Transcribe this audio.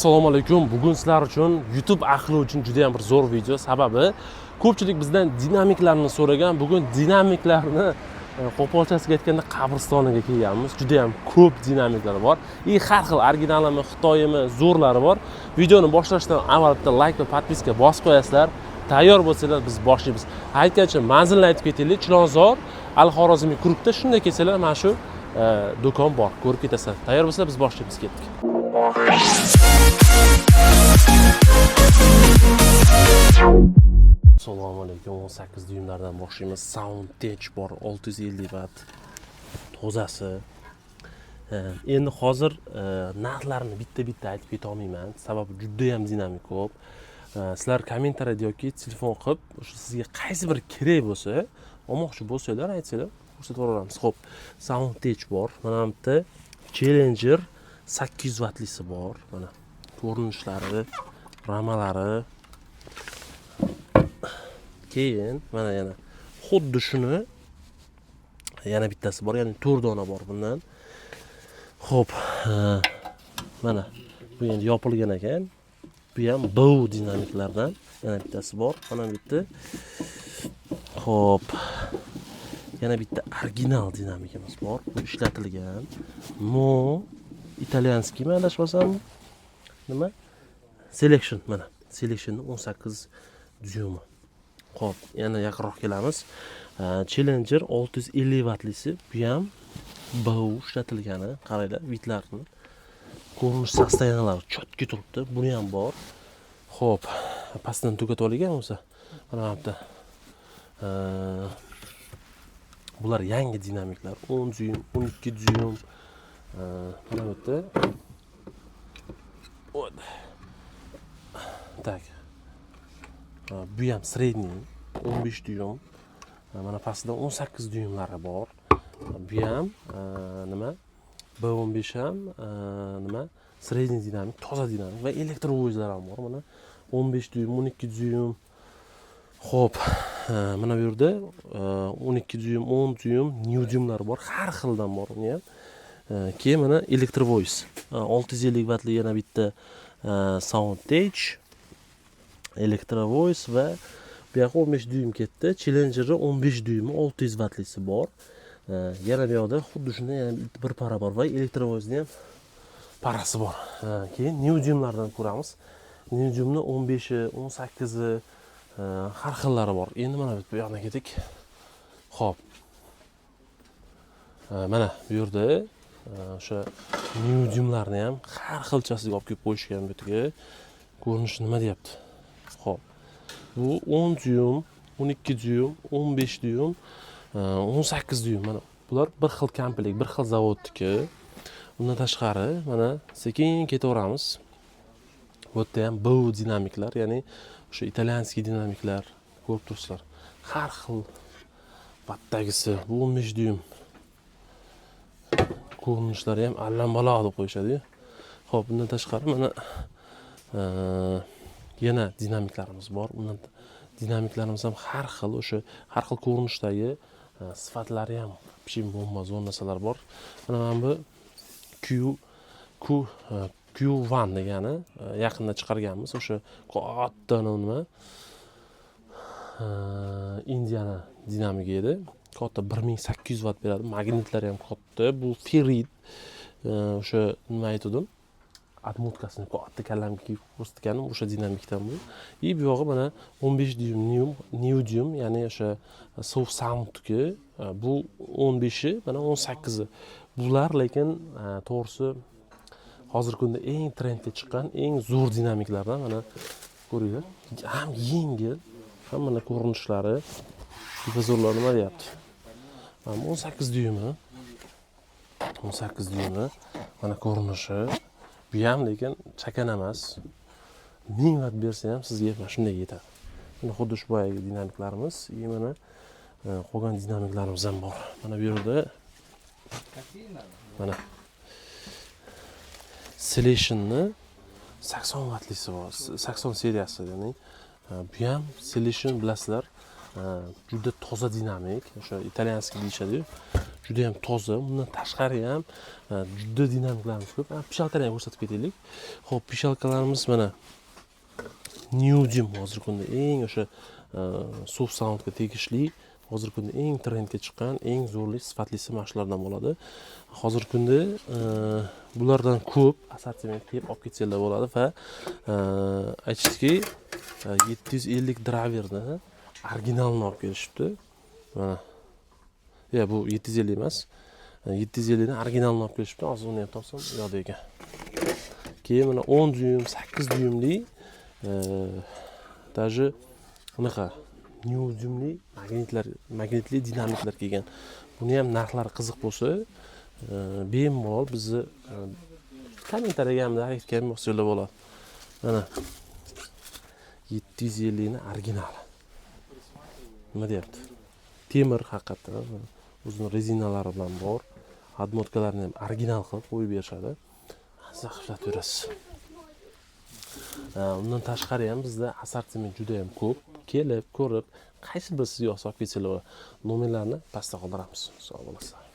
Assalomu alaykum. Bugun sizlar uchun YouTube ahli uchun juda ham bir zo'r video. Sababi ko'pchilik bizdan dinamiklarni so'ragan. Bugun dinamiklarni qo'polchasiga aytganda qabristoniga kelganmiz. Juda ham ko'p dinamiklar bor. Har xil originalimi, xitoyimi, zo'rlari bor. Videoni boshlashdan avval bitta like va podpiska bosib qo'yasizlar. Tayyor bo'lsanglar biz boshlaymiz. Aytgancha manzilni aytib ketaylik. Chilonzor, Al-Xorazmiy Kurukda shunday kelsalar mana shu do'kon bor. Ko'rib ketasizlar. Tayyor bo'lsalar biz boshlaymiz, ketdik. Assalomu alaykum. 18 dyumlardan boshlaymiz. Soundtech bor, 650 watt. Tozasi. Endi hozir narxlarini bitta-bitta aytib keta olmayman. Sababi juda ham dinamik ko'p. Sizlar kommentariyada yoki telefon qilib, o'sha sizga qaysi bir kerak bo'lsa, olmoqchi bo'lsanglar, aytsanglar, ko'rsatib yuboramiz. Xo'p, Soundtech bor. Mana bu yerda Challenger 800 wattlisi bor. Mana ko'rinishlari, ramalari. Keyin mana yana xuddi shuni yana bittasi bor, ya'ni 4 dona bor bundan. Xo'p, mana bu endi yopilgan ekan. Bu ham bow dinamiklardan yana bittasi bor. Mana bitta. Xo'p, yana bitta original dinamikimiz bor. Bu ishlatilgan. Mo italyanskimi adashmasam? Nima? Selection mana. Selection 18 dyumi. Xo'p, yana yaqinroq kelamiz. Challenger 650 wattlisi, bu ham bow ishlatilgani. Qaranglar, vitlarni. Ko'rinish sostoyanalari chotki turibdi. Buni ham bor. Xo'p, pastdan tugatib olgan bo'lsa, mana bu yerda bular yangi dinamiklar. 10 dyum, 12 dyum. Mana bu yerda tak. Bu ham sredniy 15 dyum. Mana pastida 18 dyumlari bor. Bu ham nima? B15 ham nima? Sredniy dinamik, toza dinamik va elektrovozlar ham bor. Mana 15 dyum, 12 dyum. Xo'p, mana bu yerda 12 dyum, 10 dyum, new dyumlar bor. Har xildan bor uni ham. Keyin mana elektrovoz. 650 wattli yana bitta Soundtech elektrovoz va bu yoqqa 15 dyum ketdi. Challenger'da 15 dyum 600 wattlisi bor. Yana bu yoqda xuddi shunday yana bir para bor va elektrovozning ham parasi bor. Keyin new dyumlardan ko'ramiz. New dyumni 15i, 18i har xillari bor. Endi mana bu yoqdan ketdik. Xo'p. Mana bu yerda o'sha new dyumlarni ham har xilchasiga olib kelib qo'yishgan bu yerga. Ko'rinishi nima deyapti? Xo'p. Bu 10 dyum, 12 dyum, 15 dyum, 18 dyum. Mana bular bir xil komplekt, bir xil zavodniki. Undan tashqari mana sekin ketaveramiz. Bu yerda ham bow dinamiklar, ya'ni o'sha italyanskiy dinamiklar ko'rib turibsizlar. Har xil battagisi 15 dyum. Ko'rinishlari ham allambaloq deb qo'yishadi-yu. Xo'p, bundan tashqari mana yana dinamiklarimiz bor. Undan dinamiklarimiz ham har xil, o'sha har xil ko'rinishdagi sifatlari ham pishim bomba zo'r narsalar bor. Mana bu Q1 degani yaqinda chiqarganmiz. O'sha katta nima Indiana dinamigi edi. Katta 1800 watt beradi. Magnitlari ham katta. Bu ferrit o'sha nima aytdim? Atmotkasini katta kallamga ko'rsatganim o'sha dinamikdan bu. Bu yog'i mana 15 dyum new dyum, ya'ni o'sha soft soundki. Bu 15i, mana 18i. Bular lekin to'g'risi hozirgi kunda eng trendga chiqqan, eng zo'r dinamiklardan. Mana ko'ringlar. Ham yengil, ham mana ko'rinishlari zo'rlar nima deyapti? 18 dyumi. 18 dyumi. Mana ko'rinishi. Bu ham lekin chakan emas. 1000 watt bersa ham sizga mana shunday yetadi. Mana xuddi shu boyagi dinamiklarimiz, mana qolgan dinamiklarimiz ham bor. Mana bu yerda mana Selection-ni 80 wattlisi bor. 80 seriyasi, ya'ni bu ham Selection bilasizlar, juda toza dinamik, o'sha italyanskiy deyishadi-yu. juda ham toza. Undan tashqari ham juda dinamiklarimiz ko'p. Pishalkalarni ham ko'rsatib ketaylik. Xo'p, pishalkalarimiz mana Newdim hozirgi kunda eng o'sha soft soundga tegishli, hozirgi kunda eng trendga chiqqan, eng zo'rli, sifatlisi mana shulardan bo'ladi. Hozirgi kunda bulardan ko'p assortiment qilib olib ketsanglar bo'ladi va aytishdiki 750 driverni originalini olib kelishibdi. Mana. Ya bu 750 emas. 750 ni originalini olib kelishibdi. Hozir uni ham topsam yo'q ekan. Keyin mana 10 dyum, 8 dyumli даже unaqa Newdyumli magnitli dinamiklar kelgan. Buni ham narxlari qiziq bo'lsa, bemalol bizni kommentariyaga ham aytgan bo'lsanglar bo'ladi. Mana 750 ni originali. Nima deyapti? Temir haqiqatdan o'zining rezinalari bilan bor. Admotkalarni ham original qilib qo'yib berishadi. Zavqlanib yurasiz. Undan tashqari ham bizda assortiment juda ham ko'p. Kelib, ko'rib, qaysi bir sizga yoqsa olib ketsanglar, nomerlarni pastda qoldiramiz. Sog' bo'lasizlar.